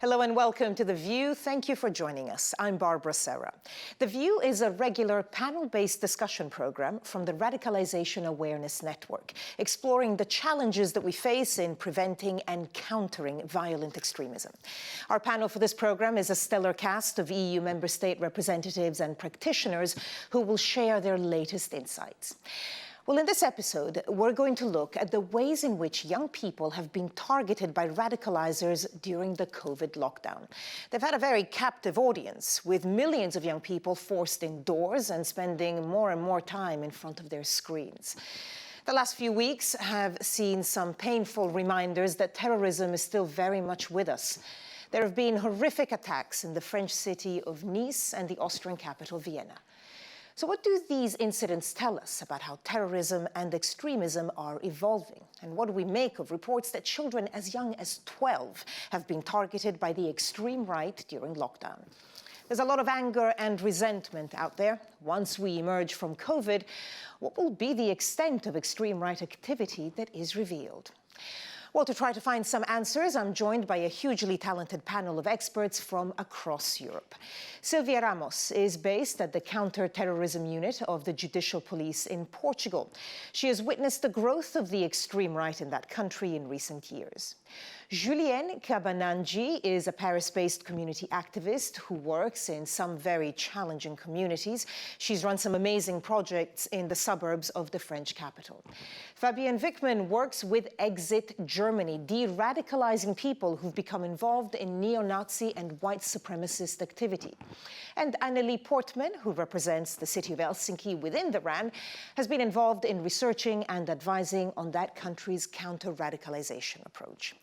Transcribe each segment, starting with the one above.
Hello and welcome to The View. Thank you for joining us. I'm Barbara Serra. The View is a regular panel-based discussion program from the Radicalization Awareness Network, exploring the challenges that we face in preventing and countering violent extremism. Our panel for this program is a stellar cast of EU member state representatives and practitioners who will share their latest insights. Well, in this episode, we're going to look at the ways in which young people have been targeted by radicalizers during the COVID lockdown. They've had a very captive audience, with millions of young people forced indoors and spending more and more time in front of their screens. The last few weeks have seen some painful reminders that terrorism is still very much with us. There have been horrific attacks in the French city of Nice and the Austrian capital, Vienna. So what do these incidents tell us about how terrorism and extremism are evolving? And what do we make of reports that children as young as 12 have been targeted by the extreme right during lockdown? There's a lot of anger and resentment out there. Once we emerge from COVID, what will be the extent of extreme right activity that is revealed? Well, to try to find some answers, I'm joined by a hugely talented panel of experts from across Europe. Silvia Ramos is based at the Counter-Terrorism Unit of the Judicial Police in Portugal. She has witnessed the growth of the extreme right in that country in recent years. Julienne Kabananji is a Paris-based community activist who works in some very challenging communities. She's run some amazing projects in the suburbs of the French capital. Fabienne Wickman works with Exit Germany, de-radicalizing people who've become involved in neo-Nazi and white supremacist activity. And Annelie Portman, who represents the city of Helsinki within the RAN, has been involved in researching and advising on that country's counter-radicalization approach.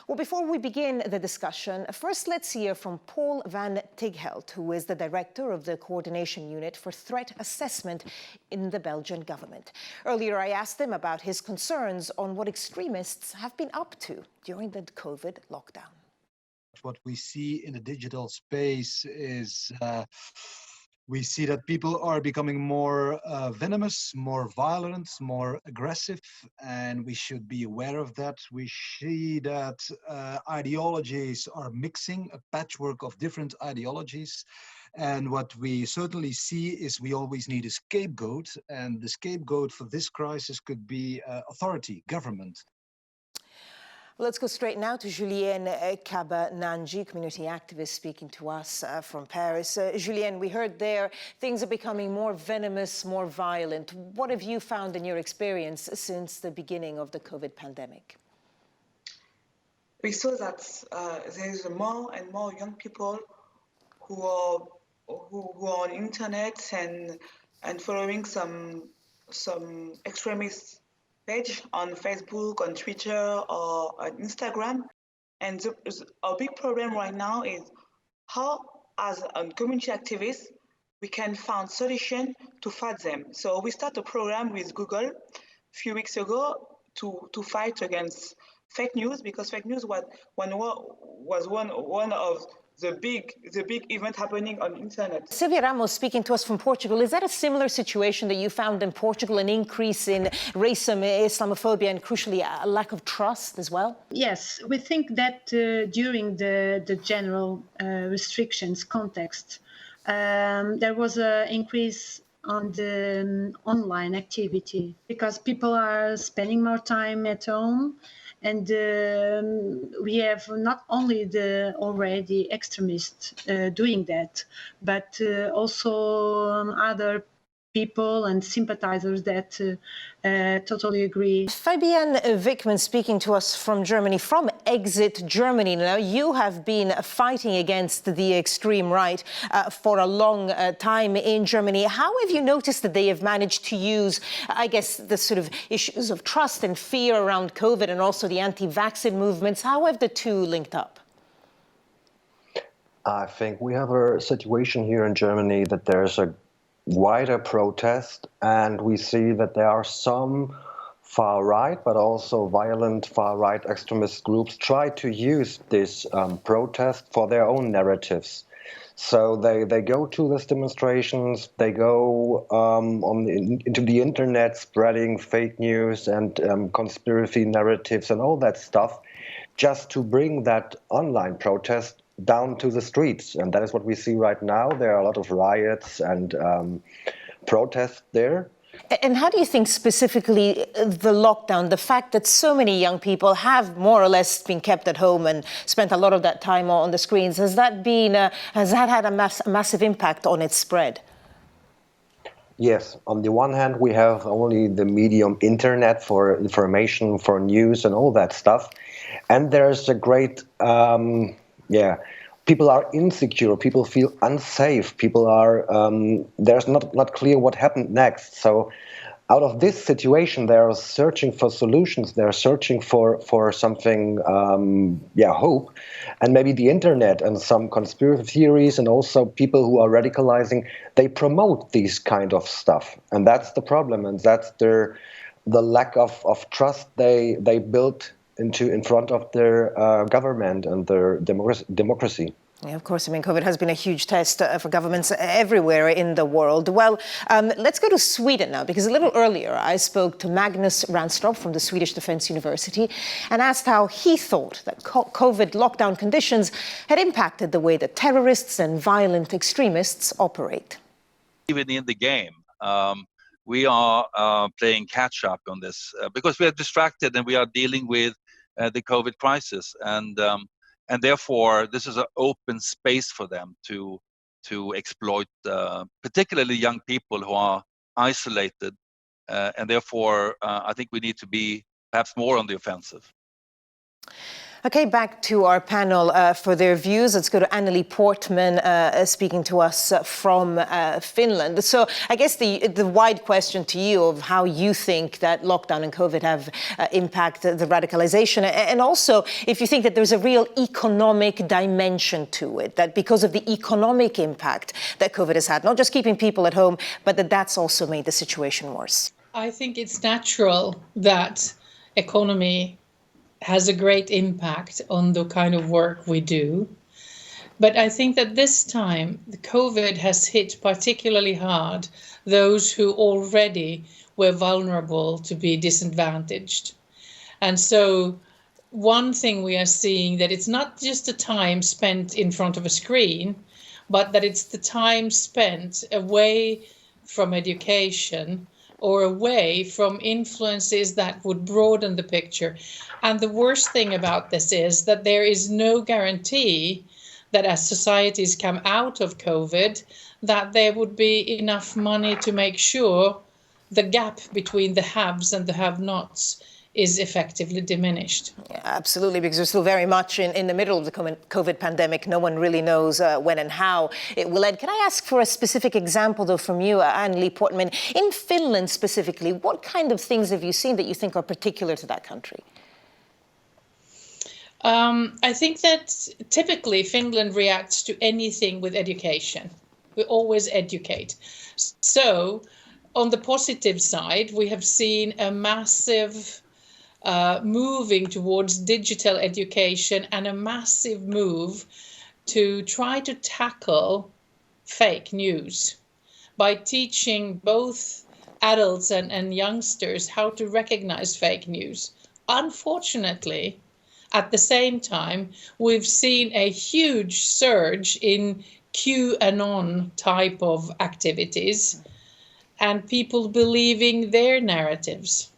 Well, before we begin the discussion, first let's hear from Paul van Tighelt, who is the director of the Coordination Unit for Threat Assessment in the Belgian government. Earlier, I asked him about his concerns on what extremists have been up to during the COVID lockdown. What we see in the digital space is we see that people are becoming more venomous, more violent, more aggressive, and we should be aware of that. We see that ideologies are mixing, a patchwork of different ideologies. And what we certainly see is we always need a scapegoat, and the scapegoat for this crisis could be authority, government. Well, let's go straight now to Julienne Kabananji, community activist speaking to us from Paris. Julienne, we heard there things are becoming more venomous, more violent. What have you found in your experience since the beginning of the COVID pandemic? We saw that there is more and more young people who are on internet and following some extremist page on Facebook, on Twitter, or on Instagram. And our big problem right now is how, as a community activist, we can find solution to fight them. So we start a program with Google a few weeks ago to fight against fake news, because fake news was one of the big event happening on the internet. Silvia Ramos speaking to us from Portugal. Is that a similar situation that you found in Portugal, an increase in racism, Islamophobia, and crucially a lack of trust as well? Yes, we think that during the general restrictions context, there was an increase on the online activity because people are spending more time at home. And we have not only the already extremists doing that, but also other people and sympathizers that totally agree. Fabienne Wickman speaking to us from Germany, from Exit Germany. Now, you have been fighting against the extreme right for a long time in Germany. How have you noticed that they have managed to use, I guess, the sort of issues of trust and fear around COVID and also the anti-vaccine movements? How have the two linked up? I think we have a situation here in Germany that there's a wider protest, and we see that there are some far-right but also violent far-right extremist groups try to use this protest for their own narratives. So they go to these demonstrations, they go into the internet spreading fake news and conspiracy narratives and all that stuff, just to bring that online protest down to the streets. And that is what we see right now. There are a lot of riots and protests there. And how do you think specifically the lockdown, the fact that so many young people have more or less been kept at home and spent a lot of that time on the screens, has that had a massive impact on its spread? Yes, on the one hand, we have only the medium internet for information, for news and all that stuff. And there's a great, people are insecure, people feel unsafe, people are, there's not clear what happened next. So out of this situation, they are searching for solutions, they're searching for something, hope. And maybe the internet and some conspiracy theories and also people who are radicalizing, they promote these kind of stuff. And that's the problem, and that's the lack of trust they built in front of their government and their democracy. Yeah, of course. I mean, COVID has been a huge test for governments everywhere in the world. Well, let's go to Sweden now, because a little earlier I spoke to Magnus Ranstorp from the Swedish Defence University and asked how he thought that COVID lockdown conditions had impacted the way that terrorists and violent extremists operate. Even in the game, we are playing catch up on this because we are distracted and we are dealing with the COVID crisis, and therefore this is an open space for them to exploit, particularly young people who are isolated, and therefore I think we need to be perhaps more on the offensive. Okay, back to our panel for their views. Let's go to Anneli Portman speaking to us from Finland. So I guess the wide question to you of how you think that lockdown and COVID have impacted the radicalization, and also if you think that there's a real economic dimension to it, that because of the economic impact that COVID has had, not just keeping people at home, but that's also made the situation worse. I think it's natural that economy has a great impact on the kind of work we do. But I think that this time, the COVID has hit particularly hard those who already were vulnerable to be disadvantaged. And so one thing we are seeing that it's not just the time spent in front of a screen, but that it's the time spent away from education or away from influences that would broaden the picture. And the worst thing about this is that there is no guarantee that as societies come out of COVID, that there would be enough money to make sure the gap between the haves and the have-nots is effectively diminished. Yeah, absolutely, because we're still very much in the middle of the COVID pandemic. No one really knows when and how it will end. Can I ask for a specific example, though, from you, Anneli Portman? In Finland specifically, what kind of things have you seen that you think are particular to that country? I think that typically Finland reacts to anything with education. We always educate. So on the positive side, we have seen a massive moving towards digital education and a massive move to try to tackle fake news by teaching both adults and youngsters how to recognize fake news. Unfortunately, at the same time, we've seen a huge surge in QAnon type of activities and people believing their narratives.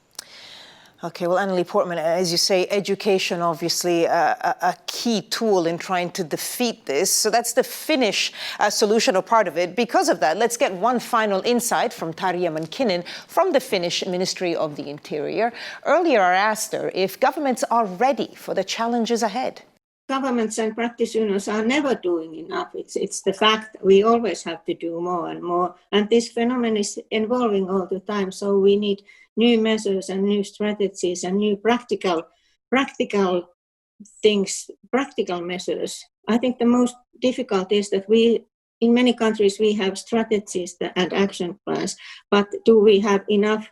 Okay, well, Anneli Portman, as you say, education obviously a key tool in trying to defeat this. So that's the Finnish solution or part of it. Because of that, let's get one final insight from Tarja Mankkinen from the Finnish Ministry of the Interior. Earlier, I asked her if governments are ready for the challenges ahead. Governments and practitioners are never doing enough. It's the fact that we always have to do more and more. And this phenomenon is evolving all the time. So we need new measures and new strategies and new practical things, practical measures. I think the most difficult is that in many countries, we have strategies and action plans, but do we have enough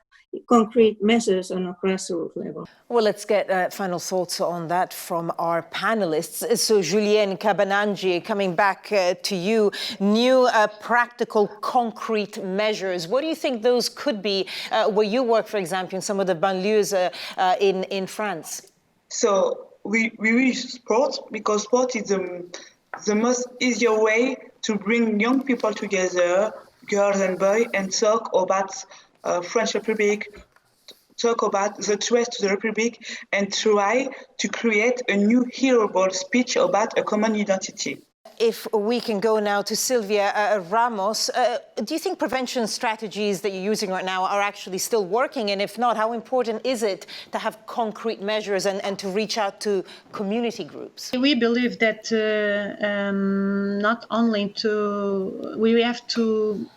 concrete measures on a grassroots level? Well, let's get final thoughts on that from our panelists. So, Julien Kabananji, coming back to you, new practical, concrete measures. What do you think those could be where you work, for example, in some of the banlieues in France? So we wish sport, because sport is the most easier way to bring young people together, girls and boys, and talk about French Republic, talk about the threat to the Republic, and try to create a new hearable speech about a common identity. If we can go now to Silvia Ramos, do you think prevention strategies that you're using right now are actually still working? And if not, how important is it to have concrete measures and to reach out to community groups? We believe that not only we have to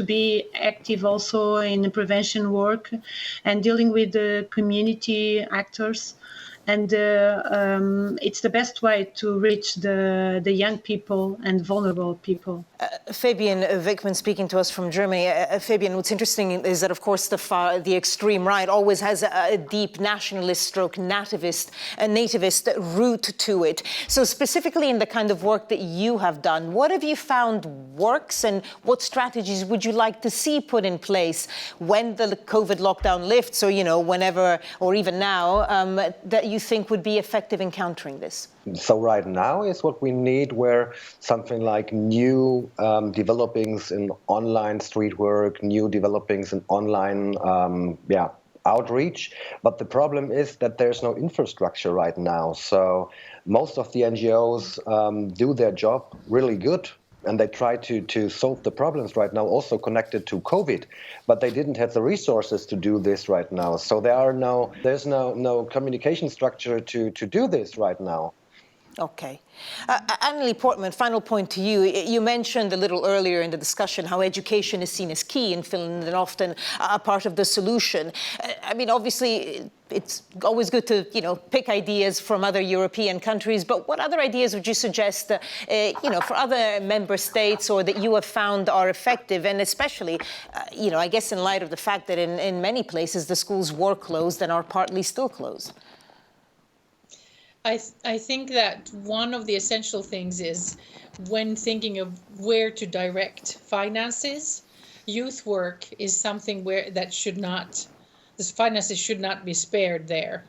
be active also in the prevention work and dealing with the community actors. And it's the best way to reach the young people and vulnerable people. Fabian Wickman speaking to us from Germany. Fabian, what's interesting is that, of course, the extreme right always has a deep nationalist stroke nativist root to it. So specifically in the kind of work that you have done, what have you found works and what strategies would you like to see put in place when the COVID lockdown lifts, or, you know, whenever, or even now, that you think would be effective in countering this? So right now is what we need, where something like new developings in online street work, new developings in online outreach. But the problem is that there's no infrastructure right now. So most of the NGOs do their job really good, and they try to solve the problems right now, also connected to COVID, but they didn't have the resources to do this right now. So there's no communication structure to do this right now. Okay. Anneli Portman, final point to you. You mentioned a little earlier in the discussion how education is seen as key in Finland and often a part of the solution. I mean, obviously, it's always good to, you know, pick ideas from other European countries, but what other ideas would you suggest, you know, for other member states or that you have found are effective? And especially, you know, I guess in light of the fact that in many places the schools were closed and are partly still closed. I think that one of the essential things is, when thinking of where to direct finances, youth work is something where the finances should not be spared there.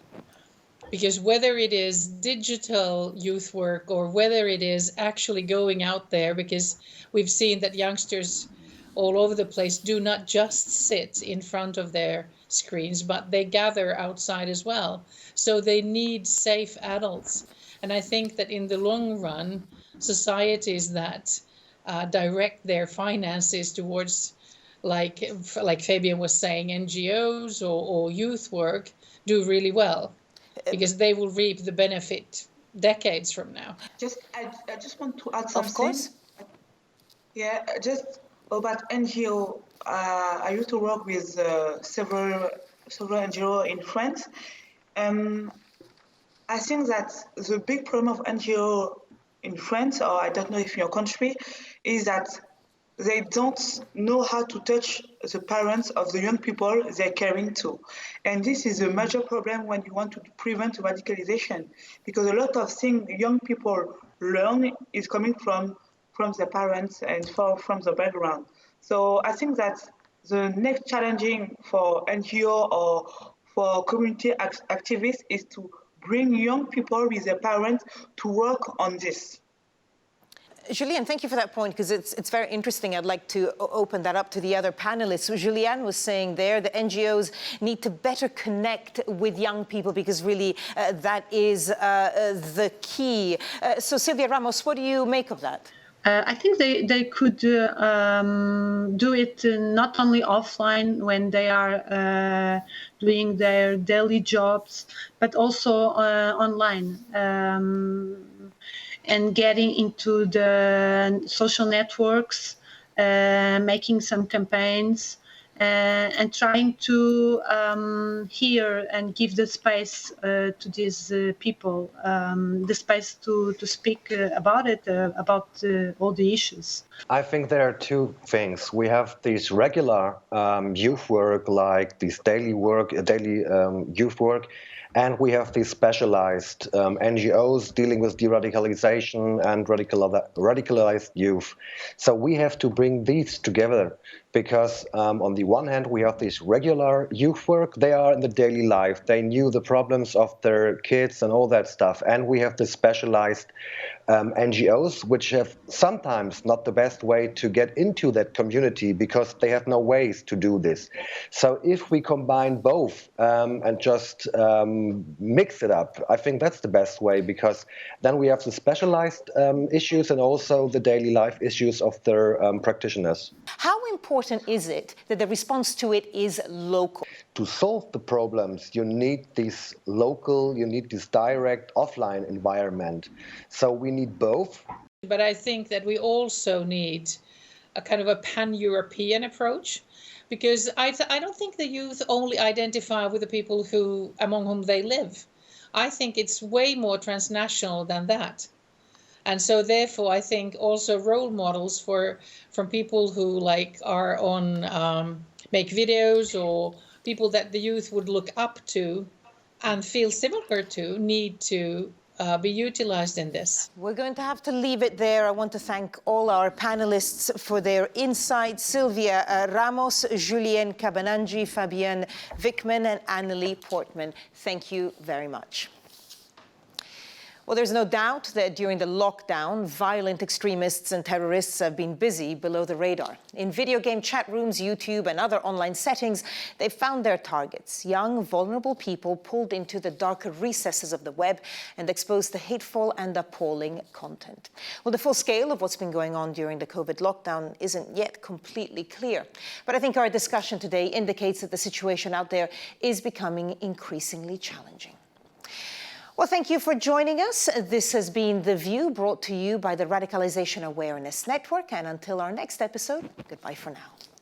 Because whether it is digital youth work or whether it is actually going out there, because we've seen that youngsters all over the place do not just sit in front of their screens, but they gather outside as well. So they need safe adults. And I think that in the long run, societies that direct their finances towards, like Fabian was saying, NGOs or youth work, do really well, because they will reap the benefit decades from now. I just want to add something. Of course. Yeah, just about NGO. I used to work with several NGO in France. I think that the big problem of NGO in France, or I don't know if in your country, is that they don't know how to touch the parents of the young people they're caring to. And this is a major problem when you want to prevent radicalization, because a lot of things young people learn is coming from their parents and from the background. So I think that the next challenging for NGO or for community activists is to bring young people with their parents to work on this. Julianne, thank you for that point, because it's very interesting. I'd like to open that up to the other panelists. So Julianne was saying there that NGOs need to better connect with young people, because really that is the key. So Silvia Ramos, what do you make of that? I think they could do it not only offline when they are doing their daily jobs, but also online, and getting into the social networks, making some campaigns, and trying to hear and give the space to these people, the space to speak about it, about all the issues. I think there are two things. We have these regular youth work, like this daily youth work, and we have these specialized NGOs dealing with de-radicalization and radicalized youth. So we have to bring these together because on the one hand, we have this regular youth work. They are in the daily life. They knew the problems of their kids and all that stuff. And we have the specialized NGOs, which have sometimes not the best way to get into that community because they have no ways to do this. So if we combine both and just mix it up, I think that's the best way, because then we have the specialized issues and also the daily life issues of their practitioners. How important is it that the response to it is local? To solve the problems, you need this local, you need this direct offline environment. So we need both. But I think that we also need a kind of a pan-European approach, because I don't think the youth only identify with the people among whom they live. I think it's way more transnational than that. And so therefore, I think also role models from people who are on make videos, or people that the youth would look up to and feel similar to, need to be utilized in this. We're going to have to leave it there. I want to thank all our panelists for their insights. Silvia Ramos, Julien Cabanangi, Fabienne Wickman, and Annelie Portman. Thank you very much. Well, there's no doubt that during the lockdown, violent extremists and terrorists have been busy below the radar. In video game chat rooms, YouTube, and other online settings, they've found their targets: young, vulnerable people pulled into the darker recesses of the web and exposed to hateful and appalling content. Well, the full scale of what's been going on during the COVID lockdown isn't yet completely clear. But I think our discussion today indicates that the situation out there is becoming increasingly challenging. Well, thank you for joining us. This has been The View, brought to you by the Radicalization Awareness Network. And until our next episode, goodbye for now.